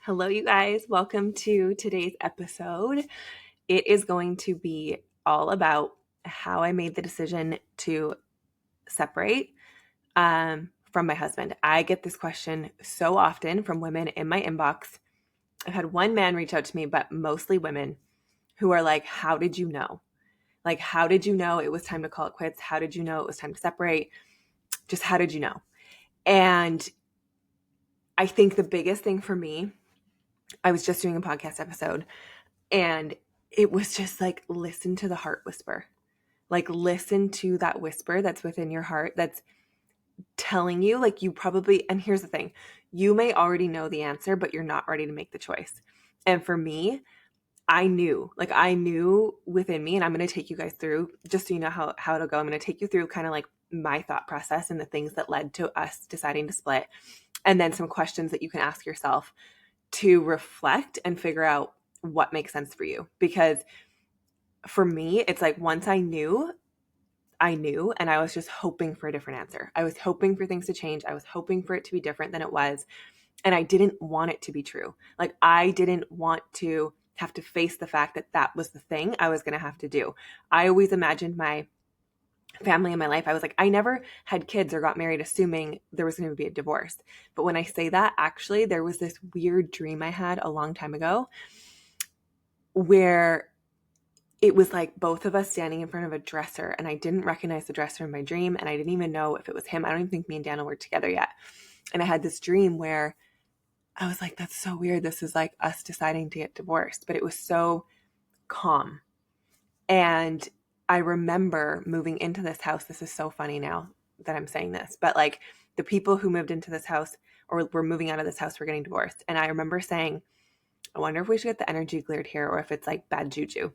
Hello, you guys. Welcome to today's episode. It is going to be all about how I made the decision to separate from my husband. I get this question so often from women in my inbox. I've had one man reach out to me, but mostly women who are like, how did you know? Like, how did you know it was time to call it quits? How did you know it was time to separate? Just how did you know? And I think the biggest thing for me, I was just doing a podcast episode and it was just like, listen to the heart whisper. Like, listen to that whisper that's within your heart that's telling you, like, you probably, and here's the thing, you may already know the answer, but you're not ready to make the choice. And for me, I knew within me, and I'm going to take you guys through, just so you know how it'll go. I'm going to take you through kind of like my thought process and the things that led to us deciding to split. And then some questions that you can ask yourself to reflect and figure out what makes sense for you. Because for me, it's like once I knew, and I was just hoping for a different answer. I was hoping for things to change. I was hoping for it to be different than it was. And I didn't want it to be true. Like, I didn't want to have to face the fact that that was the thing I was going to have to do. I always imagined my family in my life. I was like, I never had kids or got married assuming there was going to be a divorce. But when I say that, actually, there was this weird dream I had a long time ago where it was like both of us standing in front of a dresser, and I didn't recognize the dresser in my dream, and I didn't even know if it was him. I don't even think me and Daniel were together yet. And I had this dream where I was like, that's so weird. This is like us deciding to get divorced. But it was so calm. And I remember moving into this house. This is so funny now that I'm saying this, but like the people who moved into this house or were moving out of this house were getting divorced. And I remember saying, I wonder if we should get the energy cleared here, or if it's like bad juju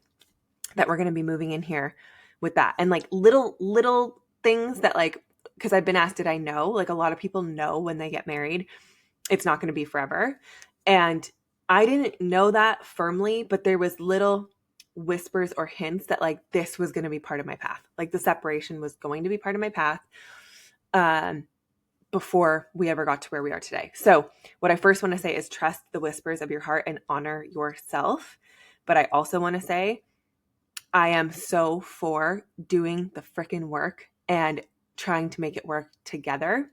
that we're going to be moving in here with that. And like little things that, like, because I've been asked, did I know? Like, a lot of people know when they get married, it's not going to be forever. And I didn't know that firmly, but there was little whispers or hints that like this was going to be part of my path. Like, the separation was going to be part of my path before we ever got to where we are today. So what I first want to say is trust the whispers of your heart and honor yourself. But I also want to say, I am so for doing the freaking work and trying to make it work together,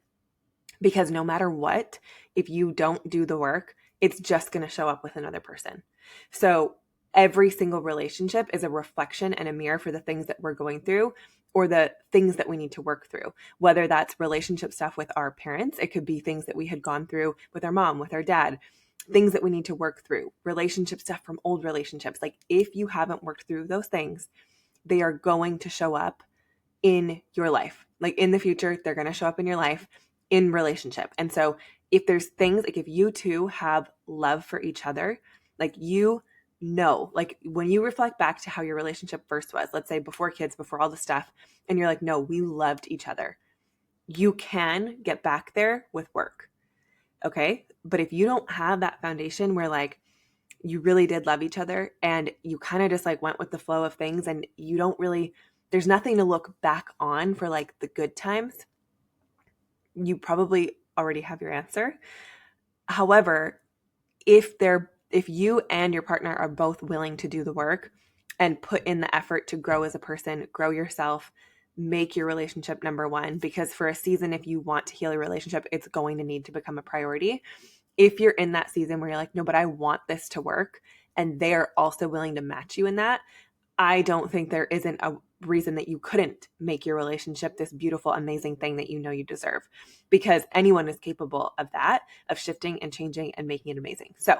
because no matter what, if you don't do the work, it's just going to show up with another person. So every single relationship is a reflection and a mirror for the things that we're going through or the things that we need to work through, whether that's relationship stuff with our parents. It could be things that we had gone through with our mom, with our dad, things that we need to work through, relationship stuff from old relationships. Like, if you haven't worked through those things, they are going to show up in your life. Like, in the future, they're going to show up in your life in relationship. And so if there's things like, if you two have love for each other, like, like when you reflect back to how your relationship first was, let's say before kids, before all the stuff, and you're like, no, we loved each other, you can get back there with work. Okay. But if you don't have that foundation where like you really did love each other and you kind of just like went with the flow of things, and you don't really, there's nothing to look back on for like the good times, you probably already have your answer. However, if you and your partner are both willing to do the work and put in the effort to grow as a person, grow yourself, make your relationship number one, because for a season, if you want to heal your relationship, it's going to need to become a priority. If you're in that season where you're like, no, but I want this to work, and they're also willing to match you in that, I don't think there isn't a reason that you couldn't make your relationship this beautiful, amazing thing that you know you deserve, because anyone is capable of that, of shifting and changing and making it amazing. So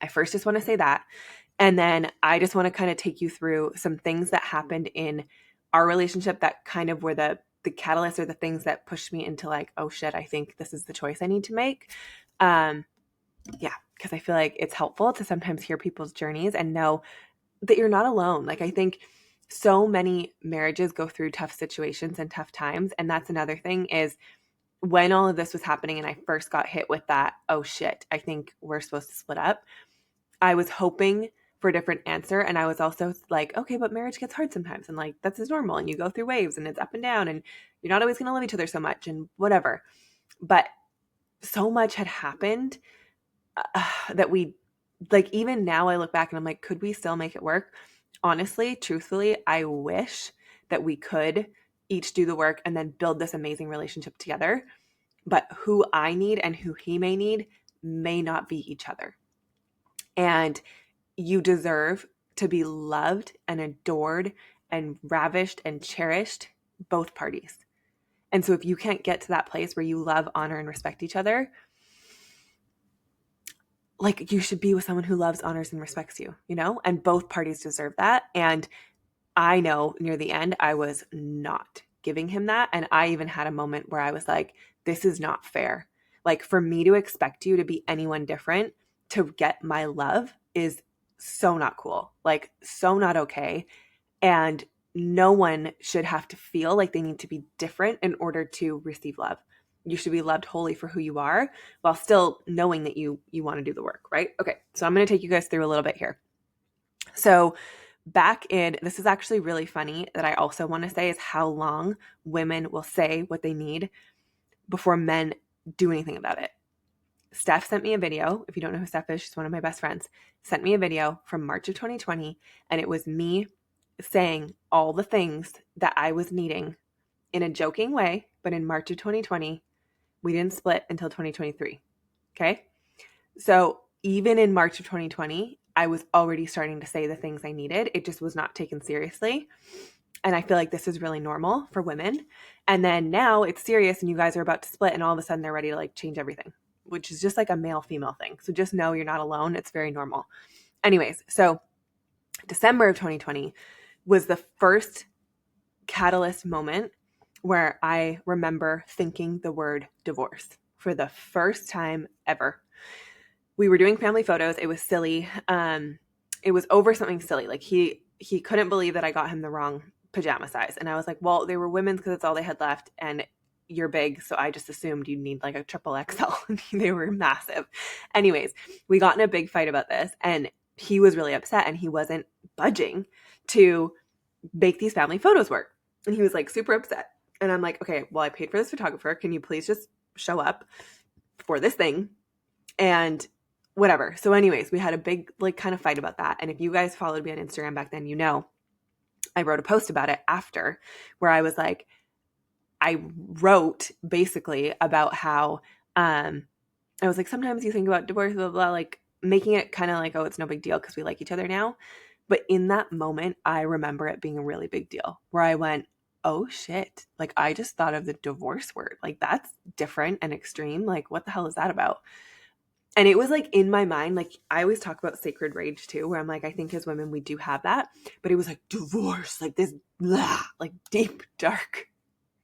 I first just want to say that. And then I just want to kind of take you through some things that happened in our relationship that kind of were the catalyst, or the things that pushed me into like, oh shit, I think this is the choice I need to make. Because I feel like it's helpful to sometimes hear people's journeys and know that you're not alone. Like, I think so many marriages go through tough situations and tough times. And that's another thing, is when all of this was happening and I first got hit with that, oh shit, I think we're supposed to split up, I was hoping for a different answer. And I was also like, okay, but marriage gets hard sometimes. And like, that's just normal. And you go through waves and it's up and down, and you're not always going to love each other so much and whatever. But so much had happened that we, like, even now I look back and I'm like, could we still make it work? Honestly, truthfully, I wish that we could each do the work and then build this amazing relationship together. But who I need and who he may not be each other. And you deserve to be loved and adored and ravished and cherished, both parties. And so if you can't get to that place where you love, honor, and respect each other, like, you should be with someone who loves, honors, and respects you, you know? And both parties deserve that. And I know near the end, I was not giving him that. And I even had a moment where I was like, this is not fair. Like, for me to expect you to be anyone different to get my love is so not cool. Like, so not okay. And no one should have to feel like they need to be different in order to receive love. You should be loved wholly for who you are while still knowing that you want to do the work, right? Okay, so I'm going to take you guys through a little bit here. So this is actually really funny that I also want to say is how long women will say what they need before men do anything about it. Steph sent me a video. If you don't know who Steph is, she's one of my best friends. Sent me a video from March of 2020, and it was me saying all the things that I was needing in a joking way, but in March of 2020, we didn't split until 2023. Okay? So even in March of 2020, I was already starting to say the things I needed. It just was not taken seriously. And I feel like this is really normal for women. And then now it's serious and you guys are about to split and all of a sudden they're ready to like change everything, which is just like a male-female thing. So just know you're not alone. It's very normal. Anyways, so December of 2020 was the first catalyst moment where I remember thinking the word divorce for the first time ever. We were doing family photos. It was silly. It was over something silly. Like he couldn't believe that I got him the wrong pajama size. And I was like, well, they were women's because it's all they had left. And you're big. So I just assumed you'd need like a triple XL. They were massive. Anyways, we got in a big fight about this and he was really upset and he wasn't budging to make these family photos work. And he was like super upset. And I'm like, okay, well, I paid for this photographer. Can you please just show up for this thing? And whatever. So anyways, we had a big like kind of fight about that. And if you guys followed me on Instagram back then, you know, I wrote a post about it after where I was like, I wrote basically about how I was like, sometimes you think about divorce, blah, blah, blah, like making it kind of like, oh, it's no big deal because we like each other now. But in that moment, I remember it being a really big deal where I went, oh shit, like I just thought of the divorce word. Like that's different and extreme. Like what the hell is that about? And it was like in my mind, like I always talk about sacred rage too, where I'm like, I think as women, we do have that, but it was like divorce, like this, blah, like deep, dark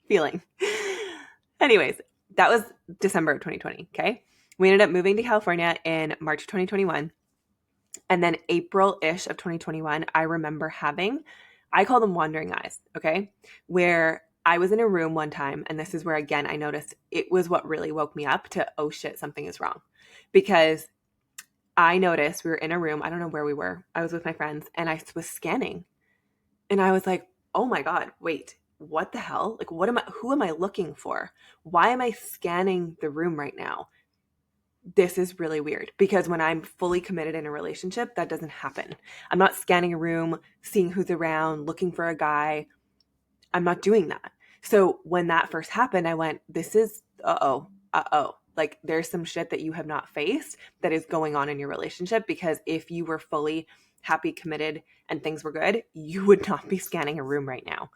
feeling. Anyways, that was December of 2020. Okay. We ended up moving to California in March of 2021. And then April-ish of 2021, I remember I call them wandering eyes. Okay. Where I was in a room one time, and this is where, again, I noticed it was what really woke me up to, oh shit, something is wrong. Because I noticed we were in a room. I don't know where we were. I was with my friends and I was scanning and I was like, oh my God, wait, what the hell? Like, who am I looking for? Why am I scanning the room right now? This is really weird because when I'm fully committed in a relationship, that doesn't happen. I'm not scanning a room, seeing who's around, looking for a guy. I'm not doing that. So when that first happened, I went, this is, uh-oh. Like there's some shit that you have not faced that is going on in your relationship, because if you were fully happy, committed, and things were good, you would not be scanning a room right now.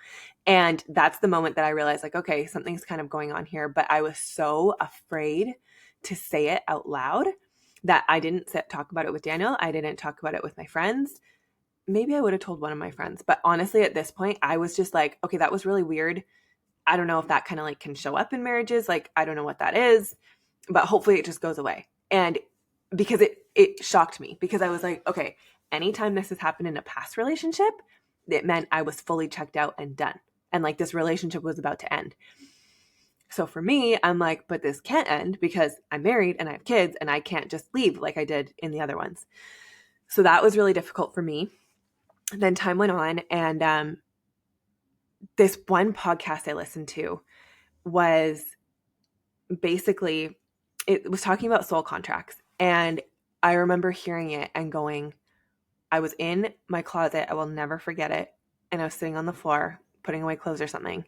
And that's the moment that I realized like, okay, something's kind of going on here. But I was so afraid to say it out loud that I didn't talk about it with Daniel. I didn't talk about it with my friends. Maybe I would have told one of my friends. But honestly, at this point, I was just like, okay, that was really weird. I don't know if that kind of like can show up in marriages. Like, I don't know what that is. But hopefully it just goes away. And because it shocked me, because I was like, okay, anytime this has happened in a past relationship, it meant I was fully checked out and done. And like this relationship was about to end. So for me, I'm like, but this can't end because I'm married and I have kids and I can't just leave like I did in the other ones. So that was really difficult for me. Then time went on and this one podcast I listened to was basically, it was talking about soul contracts. And I remember hearing it and going, I was in my closet. I will never forget it. And I was sitting on the floor, putting away clothes or something.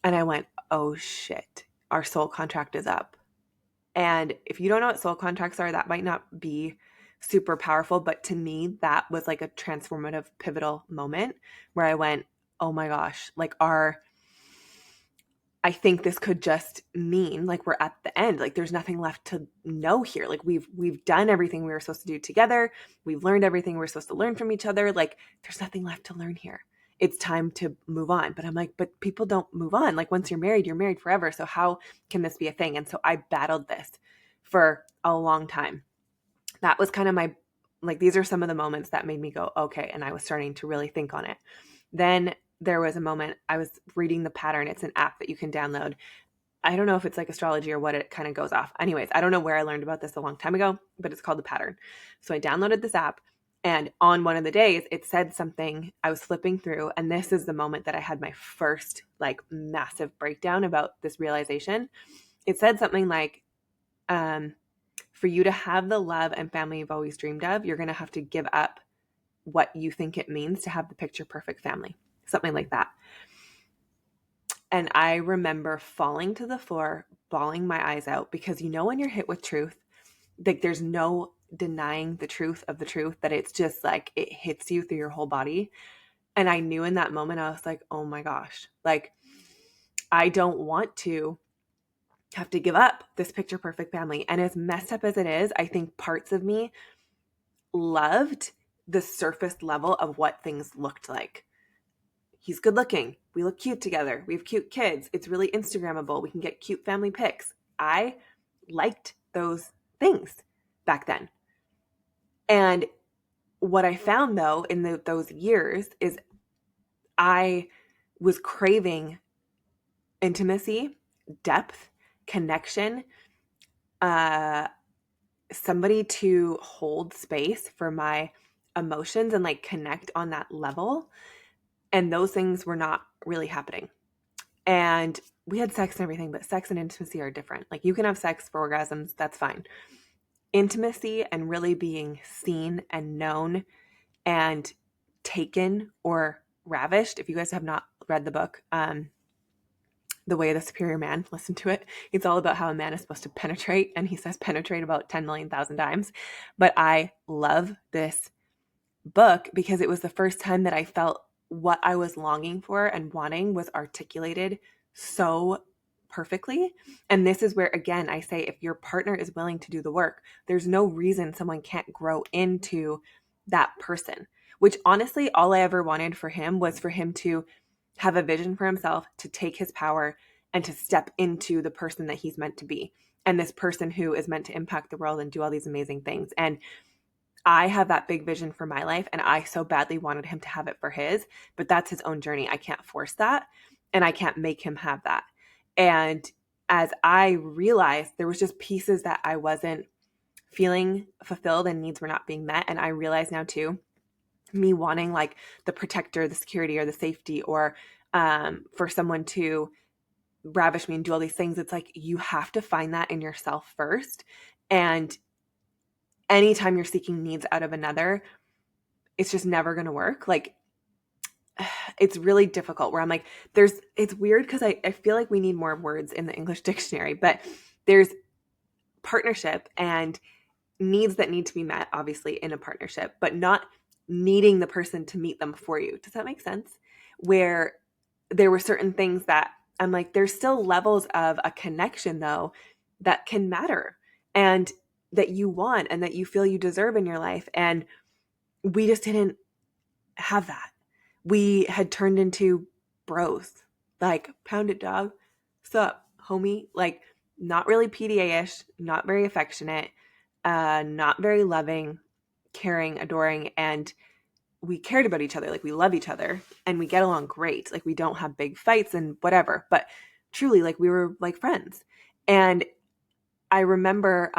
And I went, oh shit, our soul contract is up. And if you don't know what soul contracts are, that might not be super powerful. But to me, that was like a transformative, pivotal moment where I went, oh my gosh, like I think this could just mean like we're at the end. Like there's nothing left to know here. Like we've done everything we were supposed to do together. We've learned everything we're supposed to learn from each other. Like there's nothing left to learn here. It's time to move on. But I'm like, but people don't move on. Like once you're married forever. So how can this be a thing? And so I battled this for a long time. That was kind of my, like, these are some of the moments that made me go, okay. And I was starting to really think on it. Then there was a moment I was reading The Pattern. It's an app that you can download. I don't know if it's like astrology or what, it kind of goes off. Anyways, I don't know where I learned about this a long time ago, but it's called The Pattern. So I downloaded this app, and on one of the days it said something. I was flipping through, and this is the moment that I had my first like massive breakdown about this realization. It said something like, for you to have the love and family you've always dreamed of, you're going to have to give up what you think it means to have the picture perfect family. Something like that. And I remember falling to the floor, bawling my eyes out, because you know when you're hit with truth, like there's no denying the truth of the truth, that it's just like it hits you through your whole body. And I knew in that moment, I was like, oh my gosh, like I don't want to have to give up this picture perfect family. And as messed up as it is, I think parts of me loved the surface level of what things looked like. He's good looking. We look cute together. We have cute kids. It's really Instagrammable. We can get cute family pics. I liked those things back then. And what I found though in those years is I was craving intimacy, depth, connection, somebody to hold space for my emotions and like connect on that level. And those things were not really happening. And we had sex and everything, but sex and intimacy are different. Like you can have sex for orgasms, that's fine. Intimacy and really being seen and known and taken or ravished. If you guys have not read the book, The Way of the Superior Man, listen to it. It's all about how a man is supposed to penetrate, and he says penetrate about 10 million thousand times. But I love this book because it was the first time that I felt what I was longing for and wanting was articulated so perfectly. And this is where, again, I say if your partner is willing to do the work, there's no reason someone can't grow into that person, which honestly, all I ever wanted for him was for him to have a vision for himself, to take his power and to step into the person that he's meant to be. And this person who is meant to impact the world and do all these amazing things. And I have that big vision for my life, and I so badly wanted him to have it for his, but that's his own journey. I can't force that, and I can't make him have that. And as I realized, there was just pieces that I wasn't feeling fulfilled and needs were not being met. And I realize now too, me wanting like the protector, the security, or the safety, or for someone to ravish me and do all these things. It's like you have to find that in yourself first. And anytime you're seeking needs out of another, it's just never going to work. Like it's really difficult where I'm like, it's weird because I feel like we need more words in the English dictionary, but there's partnership and needs that need to be met, obviously, in a partnership, but not needing the person to meet them for you. Does that make sense? Where there were certain things that I'm like, there's still levels of a connection though that can matter and that you want and that you feel you deserve in your life. And we just didn't have that. We had turned into bros, like pound it dog, sup homie, like not really PDA-ish, not very affectionate, not very loving, caring, adoring, and we cared about each other. Like we love each other and we get along great. Like we don't have big fights and whatever, but truly like we were like friends. And I remember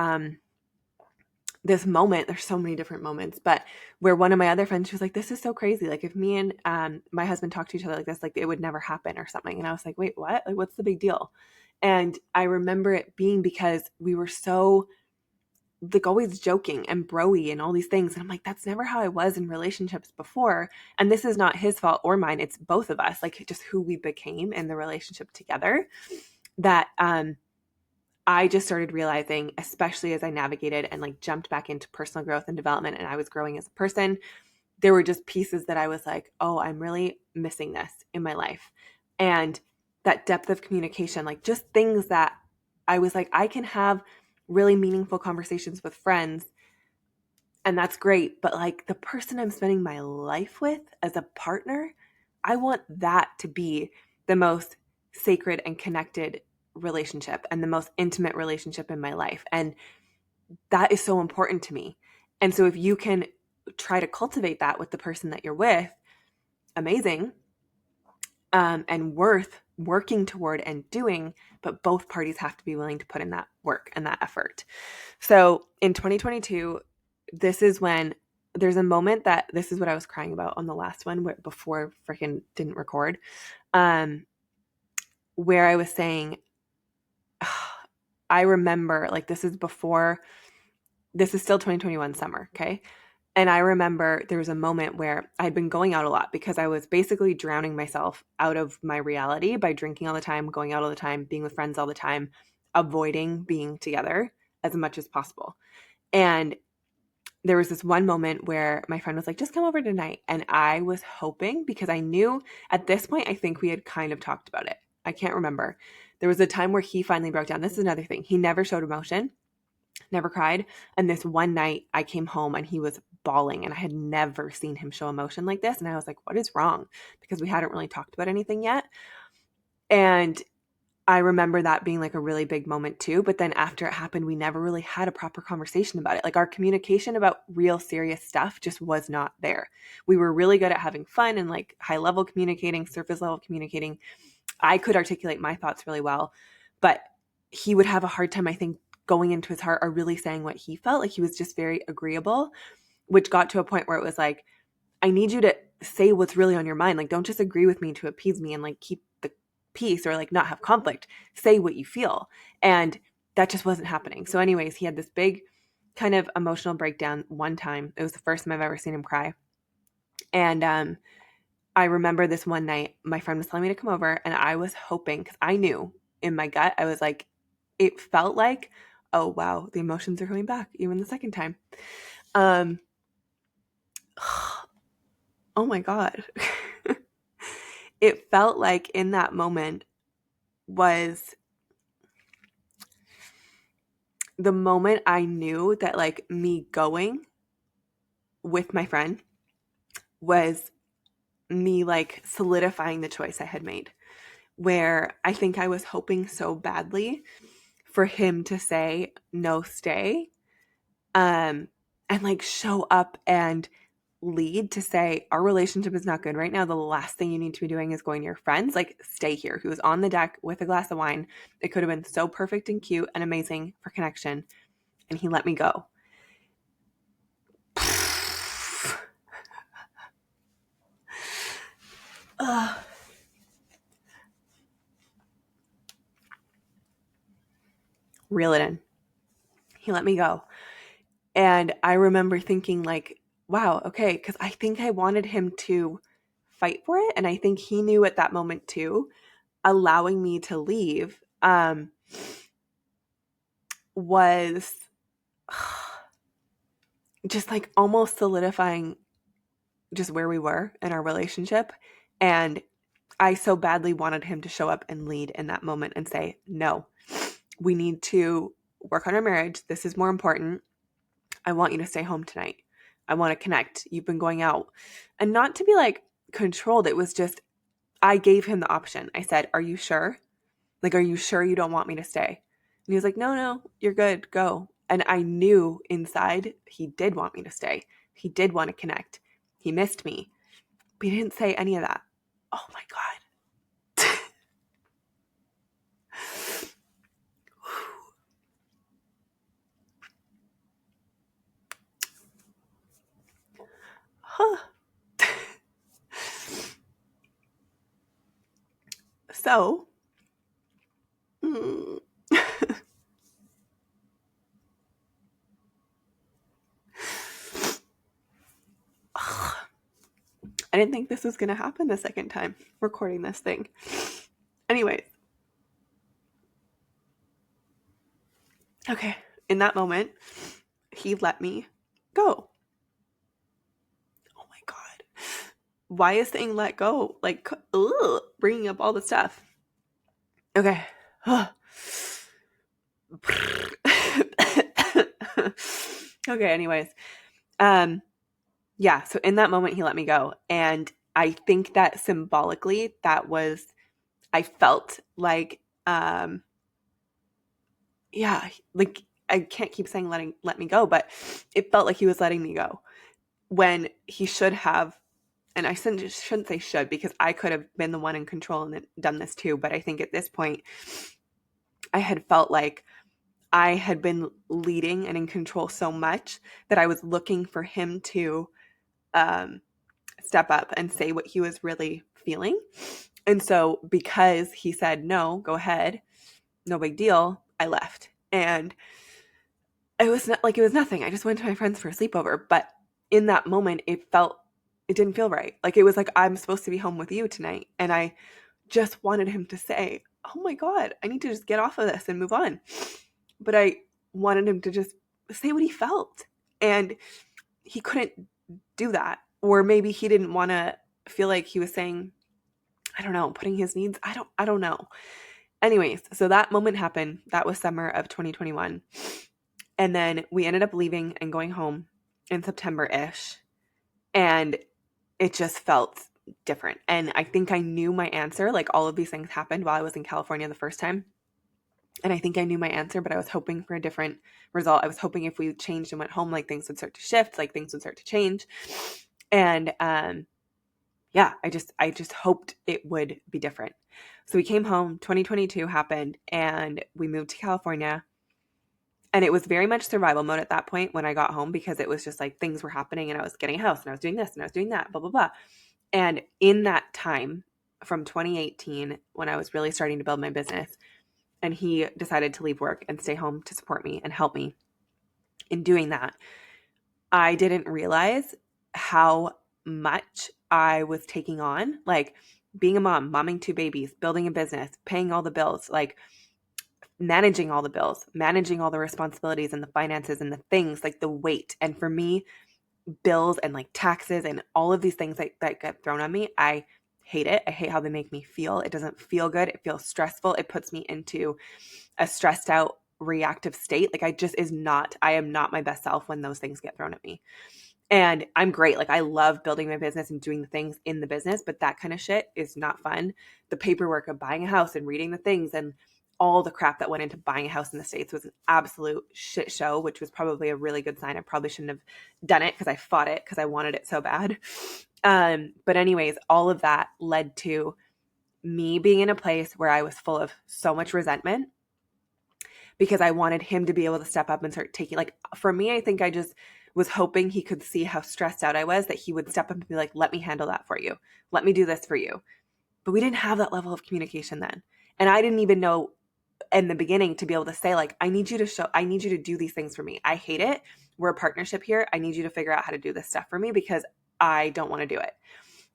this moment, there's so many different moments, but where one of my other friends, she was like, this is so crazy. Like if me and my husband talked to each other like this, like it would never happen or something. And I was like, wait, what? Like, what's the big deal? And I remember it being because we were so like always joking and broy and all these things. And I'm like, that's never how I was in relationships before. And this is not his fault or mine. It's both of us, like just who we became in the relationship together, that I just started realizing, especially as I navigated and like jumped back into personal growth and development and I was growing as a person, there were just pieces that I was like, oh, I'm really missing this in my life. And that depth of communication, like just things that I was like, I can have really meaningful conversations with friends and that's great. But like the person I'm spending my life with as a partner, I want that to be the most sacred and connected relationship and the most intimate relationship in my life. And that is so important to me. And so if you can try to cultivate that with the person that you're with, amazing, and worth working toward and doing, but both parties have to be willing to put in that work and that effort. So in 2022, this is when there's a moment that this is what I was crying about on the last one before freaking didn't record, where I was saying, I remember like this is still 2021 summer. Okay. And I remember there was a moment where I'd been going out a lot because I was basically drowning myself out of my reality by drinking all the time, going out all the time, being with friends all the time, avoiding being together as much as possible. And there was this one moment where my friend was like, just come over tonight. And I was hoping, because I knew at this point, I think we had kind of talked about it. I can't remember. There was a time where he finally broke down. This is another thing. He never showed emotion, never cried. And this one night I came home and he was bawling and I had never seen him show emotion like this. And I was like, what is wrong? Because we hadn't really talked about anything yet. And I remember that being like a really big moment too. But then after it happened, we never really had a proper conversation about it. Like our communication about real serious stuff just was not there. We were really good at having fun and like high level communicating, surface level communicating. I could articulate my thoughts really well, but he would have a hard time, I think, going into his heart or really saying what he felt. Like he was just very agreeable, which got to a point where it was like, I need you to say what's really on your mind. Like, don't just agree with me to appease me and like keep the peace or like not have conflict. Say what you feel. And that just wasn't happening. So anyways, he had this big kind of emotional breakdown one time. It was the first time I've ever seen him cry. And I remember this one night, my friend was telling me to come over and I was hoping, because I knew in my gut, I was like, it felt like, oh wow, the emotions are coming back even the second time. Oh my God. It felt like in that moment was the moment I knew that like me going with my friend was me like solidifying the choice I had made, where I think I was hoping so badly for him to say, no, stay, and like show up and lead to say, our relationship is not good right now. The last thing you need to be doing is going to your friends. Like, stay here. He was on the deck with a glass of wine. It could have been so perfect and cute and amazing for connection. And he let me go. Reel it in. He let me go. And I remember thinking like, wow, okay, because I think I wanted him to fight for it. And I think he knew at that moment too, allowing me to leave was just like almost solidifying just where we were in our relationship. And I so badly wanted him to show up and lead in that moment and say, no, we need to work on our marriage. This is more important. I want you to stay home tonight. I want to connect. You've been going out. And not to be like controlled. It was just, I gave him the option. I said, are you sure? Like, are you sure you don't want me to stay? And he was like, no, you're good. Go. And I knew inside he did want me to stay. He did want to connect. He missed me. But he didn't say any of that. Oh my God. Huh. So, I didn't think this was going to happen the second time recording this thing. Anyways. Okay. In that moment, he let me go. Oh my God. Why is saying let go? Like, bringing up all the stuff. Okay. Okay, anyways. Yeah, so in that moment he let me go. And I think that symbolically I felt like yeah, like I can't keep saying let me go, but it felt like he was letting me go when he should have. And I shouldn't say should, because I could have been the one in control and done this too. But I think at this point, I had felt like I had been leading and in control so much that I was looking for him to step up and say what he was really feeling. And so because he said, no, go ahead, no big deal, I left. And it was not like it was nothing. I just went to my friends for a sleepover. But in that moment, it didn't feel right. Like it was like, I'm supposed to be home with you tonight. And I just wanted him to say, oh my God, I need to just get off of this and move on. But I wanted him to just say what he felt. And he couldn't do that. Or maybe he didn't want to feel like he was saying, I don't know, putting his needs. I don't know. Anyways, so that moment happened. That was summer of 2021. And then we ended up leaving and going home in September-ish. And it just felt different. And I think I knew my answer. Like all of these things happened while I was in California the first time. And I think I knew my answer, but I was hoping for a different result. I was hoping if we changed and went home, like things would start to shift, like things would start to change. And yeah, I just hoped it would be different. So we came home, 2022 happened, and we moved to California. And it was very much survival mode at that point when I got home, because it was just like things were happening and I was getting a house and I was doing this and I was doing that, blah, blah, blah. And in that time from 2018, when I was really starting to build my business, and he decided to leave work and stay home to support me and help me in doing that, I didn't realize how much I was taking on, like being a mom, momming 2 babies, building a business, paying all the bills, like managing all the bills, managing all the responsibilities and the finances and the things, like the weight. And for me, bills and like taxes and all of these things that get thrown on me, I hate it. I hate how they make me feel. It doesn't feel good. It feels stressful. It puts me into a stressed out, reactive state. Like I am not my best self when those things get thrown at me. And I'm great. Like I love building my business and doing the things in the business, but that kind of shit is not fun. The paperwork of buying a house and reading the things and all the crap that went into buying a house in the States was an absolute shit show, which was probably a really good sign. I probably shouldn't have done it because I fought it because I wanted it so bad. But anyways, all of that led to me being in a place where I was full of so much resentment because I wanted him to be able to step up and start taking, like, for me, I think I just was hoping he could see how stressed out I was, that he would step up and be like, let me handle that for you. Let me do this for you. But we didn't have that level of communication then. And I didn't even know in the beginning to be able to say, like, I need you to do these things for me. I hate it. We're a partnership here. I need you to figure out how to do this stuff for me because I don't want to do it.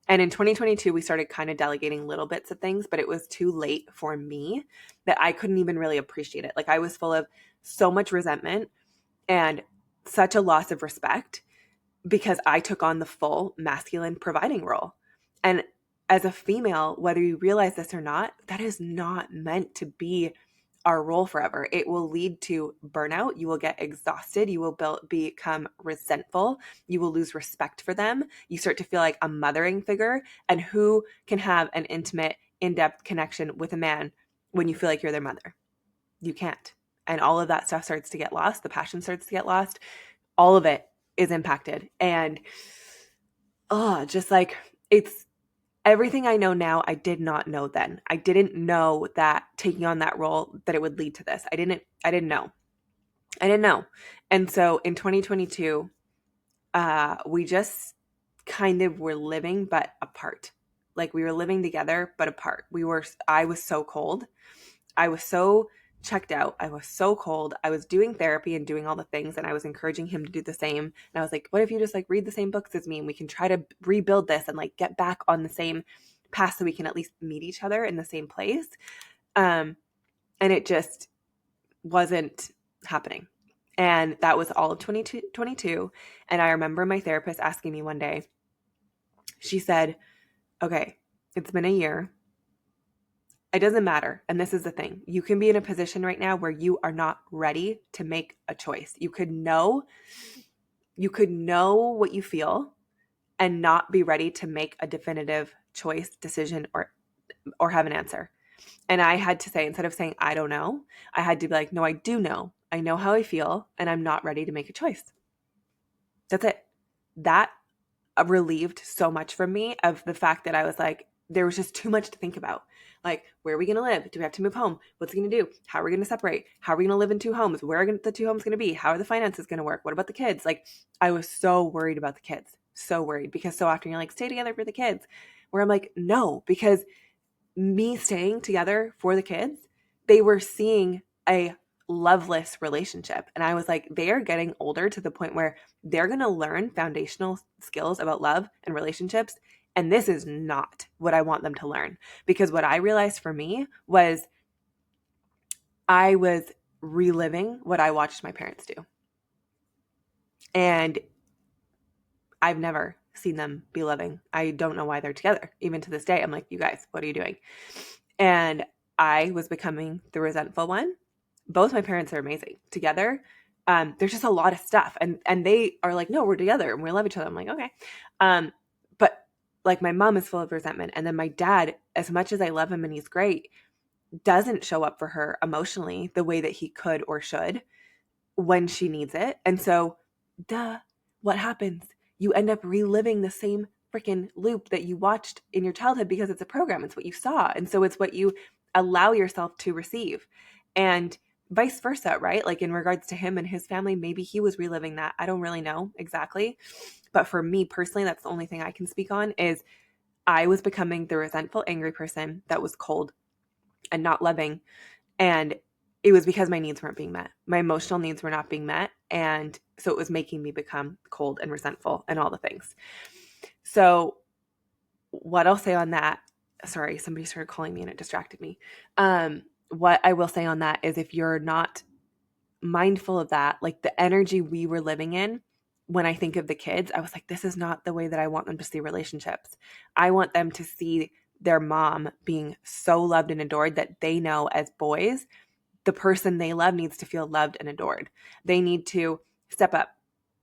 And in 2022, we started kind of delegating little bits of things, but it was too late for me that I couldn't even really appreciate it. Like I was full of so much resentment and such a loss of respect because I took on the full masculine providing role. And as a female, whether you realize this or not, that is not meant to be our role forever. It will lead to burnout. You will get exhausted. You will become resentful. You will lose respect for them. You start to feel like a mothering figure. And who can have an intimate, in-depth connection with a man when you feel like you're their mother? You can't. And all of that stuff starts to get lost. The passion starts to get lost. All of it is impacted. And just like it's everything I know now, I did not know then. I didn't know that taking on that role, that it would lead to this. I didn't know. And so in 2022, we just kind of were living, but apart. Like we were living together, but apart. I was so cold. I was so checked out. I was so cold. I was doing therapy and doing all the things, and I was encouraging him to do the same. And I was like, what if you just like read the same books as me and we can try to rebuild this and like get back on the same path so we can at least meet each other in the same place. And it just wasn't happening. And that was all of 2022. And I remember my therapist asking me one day, she said, okay, it's been a year. It doesn't matter. And this is the thing. You can be in a position right now where you are not ready to make a choice. You could know what you feel and not be ready to make a definitive choice, decision, or have an answer. And I had to say, instead of saying, I don't know, I had to be like, no, I do know. I know how I feel and I'm not ready to make a choice. That's it. That relieved so much from me of the fact that I was like, there was just too much to think about. Like, where are we going to live? Do we have to move home? What's he going to do? How are we going to separate? How are we going to live in two homes? Where are the two homes going to be? How are the finances going to work? What about the kids? Like, I was so worried about the kids. So worried, because so often you're like, stay together for the kids. Where I'm like, no, because me staying together for the kids, they were seeing a loveless relationship. And I was like, they are getting older to the point where they're going to learn foundational skills about love and relationships. And this is not what I want them to learn. Because what I realized for me was I was reliving what I watched my parents do. And I've never seen them be loving. I don't know why they're together. Even to this day, I'm like, you guys, what are you doing? And I was becoming the resentful one. Both my parents are amazing together. There's just a lot of stuff. And they are like, no, we're together and we love each other. I'm like, okay. But like my mom is full of resentment. And then my dad, as much as I love him and he's great, doesn't show up for her emotionally the way that he could or should when she needs it. And so, what happens? You end up reliving the same freaking loop that you watched in your childhood because it's a program. It's what you saw. And so it's what you allow yourself to receive. And vice versa, right? Like in regards to him and his family, maybe he was reliving that. I don't really know exactly. But for me personally, that's the only thing I can speak on is I was becoming the resentful, angry person that was cold and not loving. And it was because my needs weren't being met. My emotional needs were not being met. And so it was making me become cold and resentful and all the things. So what I'll say on that, sorry, somebody started calling me and it distracted me. What I will say on that is if you're not mindful of that, like the energy we were living in, when I think of the kids, I was like, this is not the way that I want them to see relationships. I want them to see their mom being so loved and adored that they know as boys, the person they love needs to feel loved and adored. They need to step up,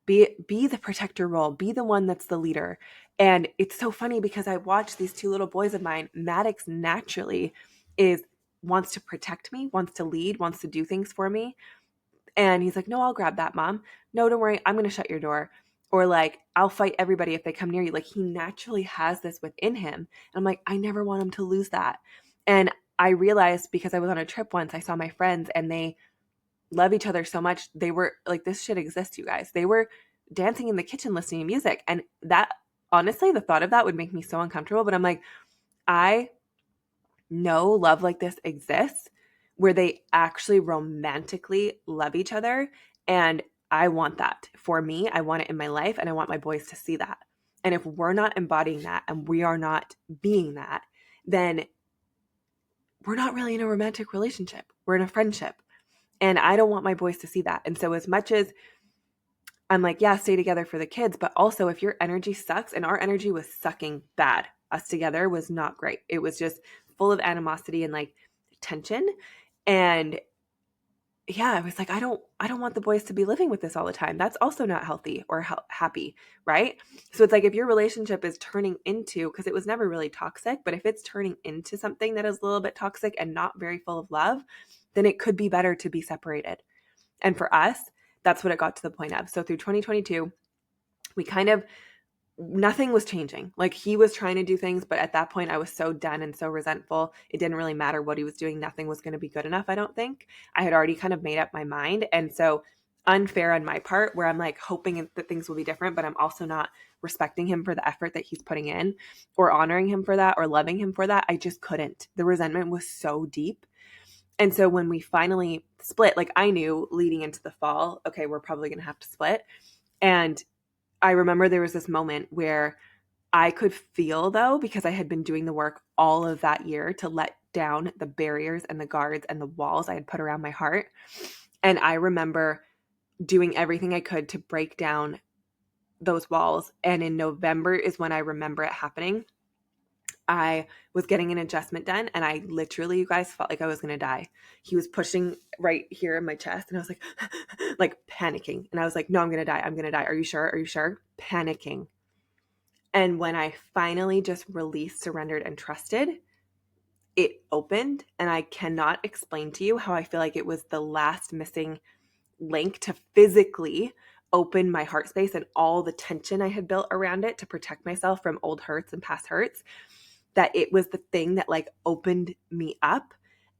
be the protector role, be the one that's the leader. And it's so funny because I watch these two little boys of mine. Maddox naturally wants to protect me, wants to lead, wants to do things for me. And he's like, no, I'll grab that, mom. No, don't worry. I'm going to shut your door. Or like, I'll fight everybody if they come near you. Like he naturally has this within him. And I'm like, I never want him to lose that. And I realized because I was on a trip once, I saw my friends and they love each other so much. They were like, this shit exists, you guys. They were dancing in the kitchen, listening to music. And that, honestly, the thought of that would make me so uncomfortable. But I'm like, I know love like this exists where they actually romantically love each other. And I want that for me. I want it in my life and I want my boys to see that. And if we're not embodying that and we are not being that, then we're not really in a romantic relationship. We're in a friendship. And I don't want my boys to see that. And so as much as I'm like, yeah, stay together for the kids, but also if your energy sucks, and our energy was sucking bad, us together was not great. It was just full of animosity and like tension. And yeah, I was like, I don't want the boys to be living with this all the time. That's also not healthy or happy, right? So it's like if your relationship is turning into, because it was never really toxic, but if it's turning into something that is a little bit toxic and not very full of love, then it could be better to be separated. And for us, that's what it got to the point of. So through 2022, we kind of, nothing was changing. Like he was trying to do things, but at that point I was so done and so resentful. It didn't really matter what he was doing. Nothing was going to be good enough, I don't think. I had already kind of made up my mind. And so unfair on my part where I'm like hoping that things will be different, but I'm also not respecting him for the effort that he's putting in or honoring him for that or loving him for that. I just couldn't. The resentment was so deep. And so when we finally split, like I knew leading into the fall, okay, we're probably going to have to split. And I remember there was this moment where I could feel, though, because I had been doing the work all of that year to let down the barriers and the guards and the walls I had put around my heart. And I remember doing everything I could to break down those walls. And in November is when I remember it happening. I was getting an adjustment done and I literally, you guys, felt like I was going to die. He was pushing right here in my chest and I was like, like panicking. And I was like, no, I'm going to die. I'm going to die. Are you sure? Are you sure? Panicking. And when I finally just released, surrendered, and trusted, it opened. And I cannot explain to you how I feel like it was the last missing link to physically open my heart space and all the tension I had built around it to protect myself from old hurts and past hurts, that it was the thing that like opened me up.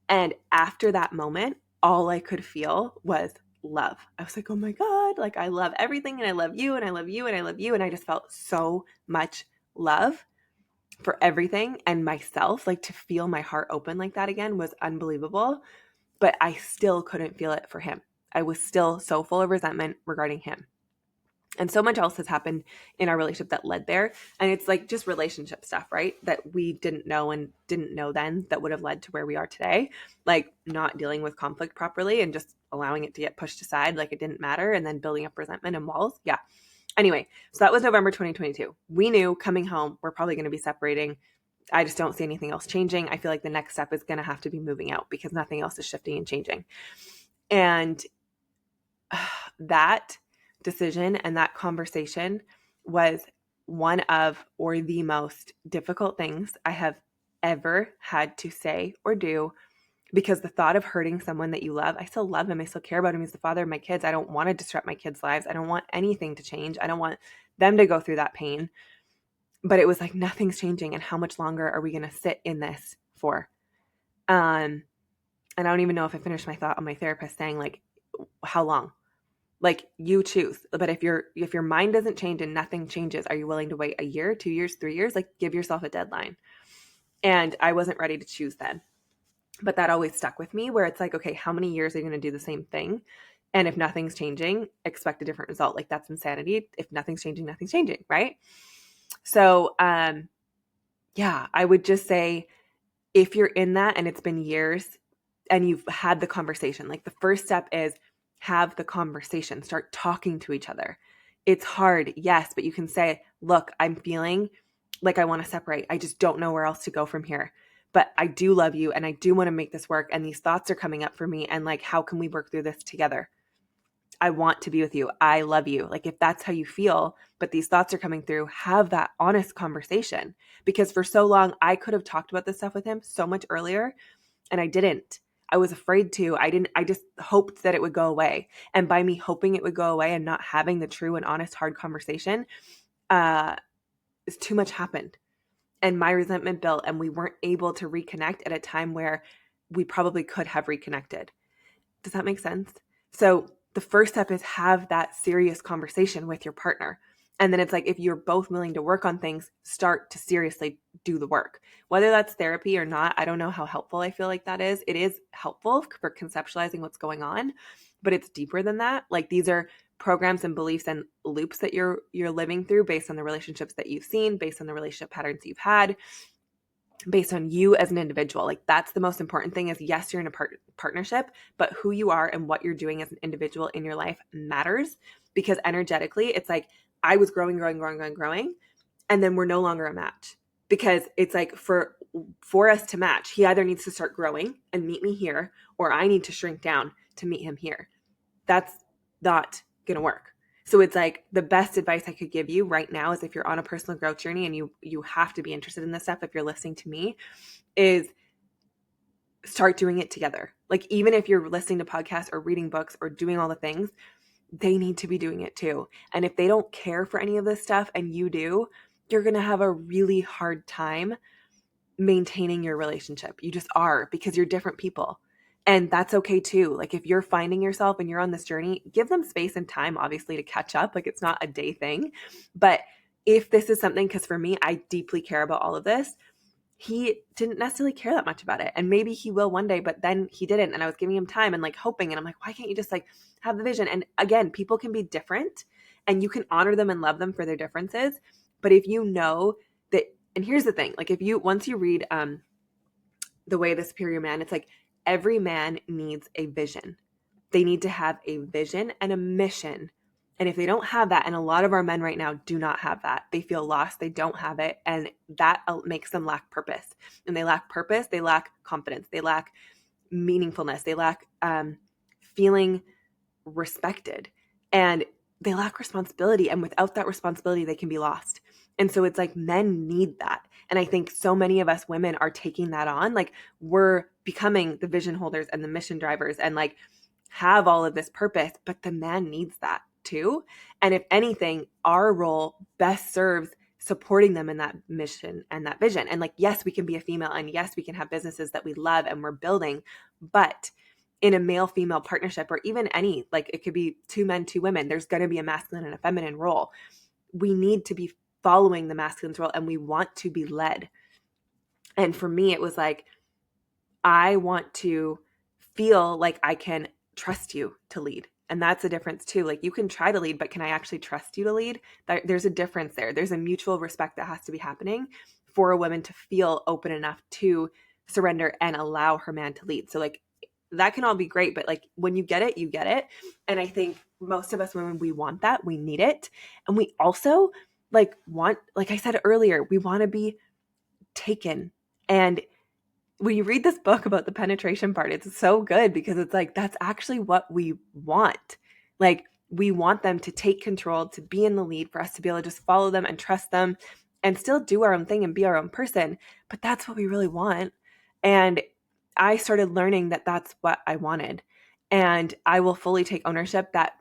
And after that moment, all I could feel was love. I was like, oh my God, like I love everything and I love you and I love you and I love you. And I just felt so much love for everything and myself. Like to feel my heart open like that again was unbelievable. But I still couldn't feel it for him. I was still so full of resentment regarding him. And so much else has happened in our relationship that led there. And it's like just relationship stuff, right? That we didn't know and didn't know then that would have led to where we are today. Like not dealing with conflict properly and just allowing it to get pushed aside like it didn't matter and then building up resentment and walls. Yeah. Anyway, so that was November 2022. We knew coming home, we're probably going to be separating. I just don't see anything else changing. I feel like the next step is going to have to be moving out because nothing else is shifting and changing. And that decision and that conversation was one of or the most difficult things I have ever had to say or do, because the thought of hurting someone that you love, I still love him. I still care about him. He's the father of my kids. I don't want to disrupt my kids' lives. I don't want anything to change. I don't want them to go through that pain. But it was like nothing's changing. And how much longer are we going to sit in this for? And I don't even know if I finished my thought on my therapist saying like, how long? Like you choose. But if your mind doesn't change and nothing changes, are you willing to wait a year, 2 years, 3 years? Like give yourself a deadline. And I wasn't ready to choose then. But that always stuck with me where it's like, okay, how many years are you going to do the same thing? And if nothing's changing, expect a different result. Like that's insanity. If nothing's changing, nothing's changing, right? So, yeah, I would just say if you're in that and it's been years and you've had the conversation, like the first step is have the conversation, start talking to each other. It's hard, yes, but you can say, look, I'm feeling like I want to separate. I just don't know where else to go from here. But I do love you and I do want to make this work. And these thoughts are coming up for me. And like, how can we work through this together? I want to be with you. I love you. Like if that's how you feel, but these thoughts are coming through, have that honest conversation. Because for so long, I could have talked about this stuff with him so much earlier and I didn't. I was afraid to. I just hoped that it would go away. And by me hoping it would go away and not having the true and honest, hard conversation, too much happened. And my resentment built and we weren't able to reconnect at a time where we probably could have reconnected. Does that make sense? So the first step is have that serious conversation with your partner. And then it's like, if you're both willing to work on things, start to seriously do the work. Whether that's therapy or not, I don't know how helpful I feel like that is. It is helpful for conceptualizing what's going on, but it's deeper than that. Like these are programs and beliefs and loops that you're living through based on the relationships that you've seen, based on the relationship patterns you've had, based on you as an individual. Like that's the most important thing is yes, you're in a partnership, but who you are and what you're doing as an individual in your life matters, because energetically it's like I was growing. And then we're no longer a match, because it's like for us to match, he either needs to start growing and meet me here, or I need to shrink down to meet him here. That's not going to work. So it's like the best advice I could give you right now is if you're on a personal growth journey and you have to be interested in this stuff, if you're listening to me, is start doing it together. Like even if you're listening to podcasts or reading books or doing all the things, they need to be doing it too. And if they don't care for any of this stuff and you do, you're going to have a really hard time maintaining your relationship. You just are, because you're different people. And that's okay too. Like if you're finding yourself and you're on this journey, give them space and time, obviously, to catch up. Like it's not a day thing. But if this is something, because for me, I deeply care about all of this, he didn't necessarily care that much about it. And maybe he will one day, but then he didn't. And I was giving him time and like hoping. And I'm like, why can't you just like have the vision? And again, people can be different and you can honor them and love them for their differences. But if you know that, and here's the thing, like once you read The Way of the Superior Man, it's like every man needs a vision. They need to have a vision and a mission. And if they don't have that, and a lot of our men right now do not have that, they feel lost, they don't have it, and that makes them lack purpose. And they lack purpose, they lack confidence, they lack meaningfulness, they lack feeling respected, and they lack responsibility. And without that responsibility, they can be lost. And so it's like men need that. And I think so many of us women are taking that on. Like we're becoming the vision holders and the mission drivers and like have all of this purpose, but the man needs that too. And if anything, our role best serves supporting them in that mission and that vision. And like, yes, we can be a female and yes, we can have businesses that we love and we're building, but in a male-female partnership or even any, like it could be 2 men, 2 women, there's going to be a masculine and a feminine role. We need to be following the masculine's role and we want to be led. And for me, it was like, I want to feel like I can trust you to lead. And that's the difference too. Like you can try to lead, but can I actually trust you to lead? There's a difference there. There's a mutual respect that has to be happening for a woman to feel open enough to surrender and allow her man to lead. So like that can all be great, but like when you get it, you get it. And I think most of us women, we want that, we need it. And we also like want, like I said earlier, we want to be taken. And when you read this book about the penetration part, it's so good because it's like, that's actually what we want. Like we want them to take control, to be in the lead, for us to be able to just follow them and trust them and still do our own thing and be our own person. But that's what we really want. And I started learning that that's what I wanted. And I will fully take ownership that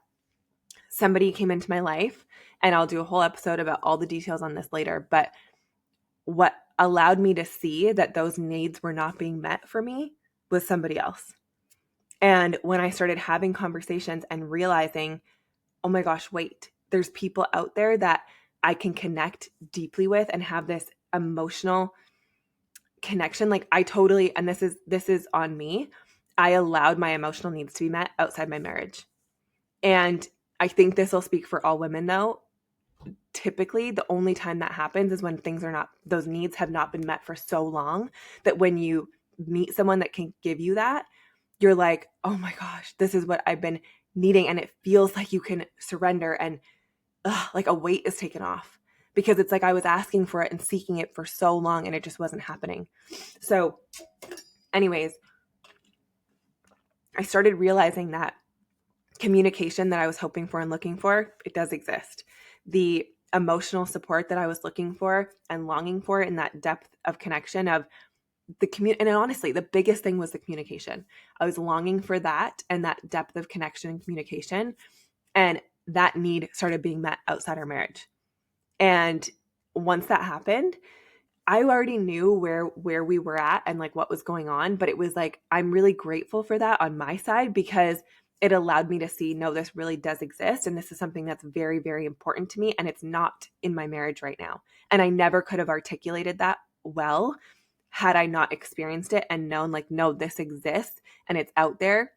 somebody came into my life, and I'll do a whole episode about all the details on this later. But what allowed me to see that those needs were not being met for me was somebody else. And when I started having conversations and realizing, oh my gosh, wait, there's people out there that I can connect deeply with and have this emotional connection. Like I totally, and this is on me, I allowed my emotional needs to be met outside my marriage. And I think this will speak for all women though. Typically the only time that happens is when things are not, those needs have not been met for so long that when you meet someone that can give you that, you're like, oh my gosh, this is what I've been needing. And it feels like you can surrender and like a weight is taken off, because it's like I was asking for it and seeking it for so long and it just wasn't happening. So anyways, I started realizing that communication that I was hoping for and looking for, it does exist. The emotional support that I was looking for and longing for in that depth of connection of the community. And honestly, the biggest thing was the communication. I was longing for that and that depth of connection and communication. And that need started being met outside our marriage. And once that happened, I already knew where we were at and like what was going on, but it was like, I'm really grateful for that on my side, because it allowed me to see, no, this really does exist. And this is something that's very, very important to me. And it's not in my marriage right now. And I never could have articulated that well had I not experienced it and known like, no, this exists and it's out there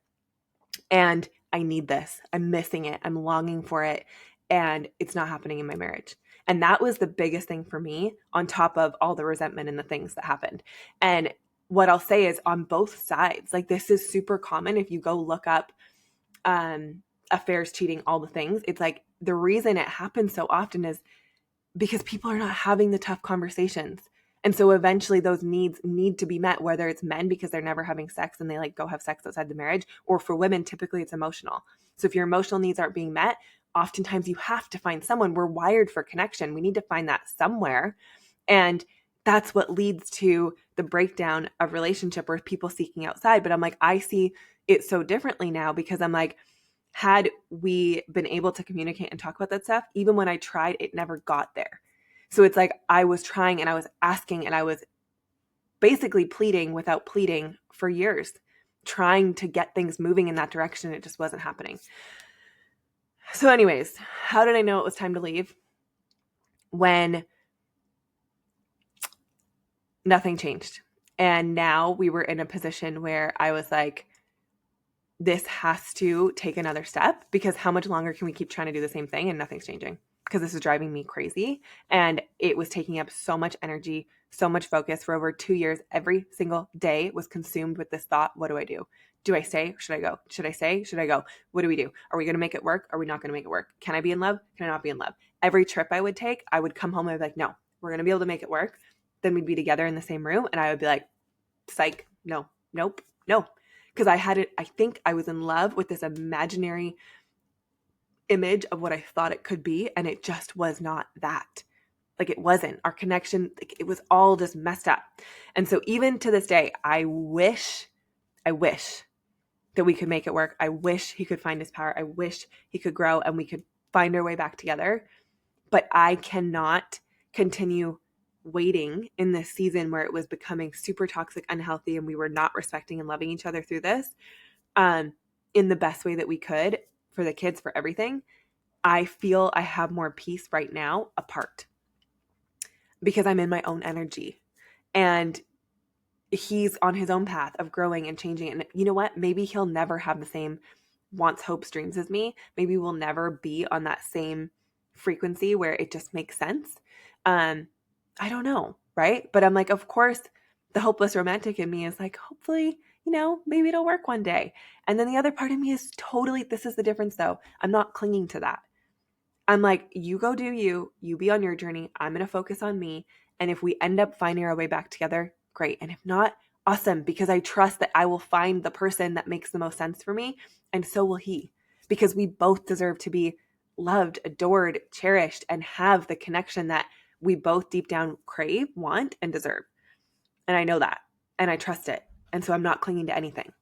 and I need this. I'm missing it. I'm longing for it. And it's not happening in my marriage. And that was the biggest thing for me, on top of all the resentment and the things that happened. And what I'll say is on both sides, like this is super common. If you go look up affairs, cheating, all the things, it's like the reason it happens so often is because people are not having the tough conversations. And so eventually those needs need to be met, whether it's men because they're never having sex and they like go have sex outside the marriage, or for women, typically it's emotional. So if your emotional needs aren't being met, oftentimes you have to find someone. We're wired for connection. We need to find that somewhere. And that's what leads to the breakdown of relationship or people seeking outside. But I'm like, I see it so differently now, because I'm like, had we been able to communicate and talk about that stuff, even when I tried, it never got there. So it's like I was trying and I was asking and I was basically pleading without pleading for years, trying to get things moving in that direction. It just wasn't happening. So anyways, how did I know it was time to leave? When Nothing changed. And now we were in a position where I was like, this has to take another step, because how much longer can we keep trying to do the same thing and nothing's changing? Because this is driving me crazy. And it was taking up so much energy, so much focus for over 2 years. Every single day was consumed with this thought: what do I do? Do I stay? Should I go? Should I stay? Should I go? What do we do? Are we going to make it work? Are we not going to make it work? Can I be in love? Can I not be in love? Every trip I would take, I would come home and I'd be like, no, we're going to be able to make it work. Then we'd be together in the same room and I would be like, psych, no, nope, no. Because I had it, I think I was in love with this imaginary image of what I thought it could be, and it just was not that. Like, it wasn't. Our connection, like, it was all just messed up. And so even to this day, I wish that we could make it work. I wish he could find his power. I wish he could grow and we could find our way back together. But I cannot continue waiting in this season where it was becoming super toxic, unhealthy, and we were not respecting and loving each other through this in the best way that we could for the kids, for everything. I feel I have more peace right now apart because I'm in my own energy and he's on his own path of growing and changing. And you know what? Maybe he'll never have the same wants, hopes, dreams as me. Maybe we'll never be on that same frequency where it just makes sense. I don't know, right? But I'm like, of course, the hopeless romantic in me is like, hopefully, maybe it'll work one day. And then the other part of me is totally, this is the difference though. I'm not clinging to that. I'm like, you go do you be on your journey. I'm going to focus on me. And if we end up finding our way back together, great. And if not, awesome, because I trust that I will find the person that makes the most sense for me. And so will he, because we both deserve to be loved, adored, cherished, and have the connection that we both deep down crave, want, and deserve. And I know that, and I trust it. And so I'm not clinging to anything.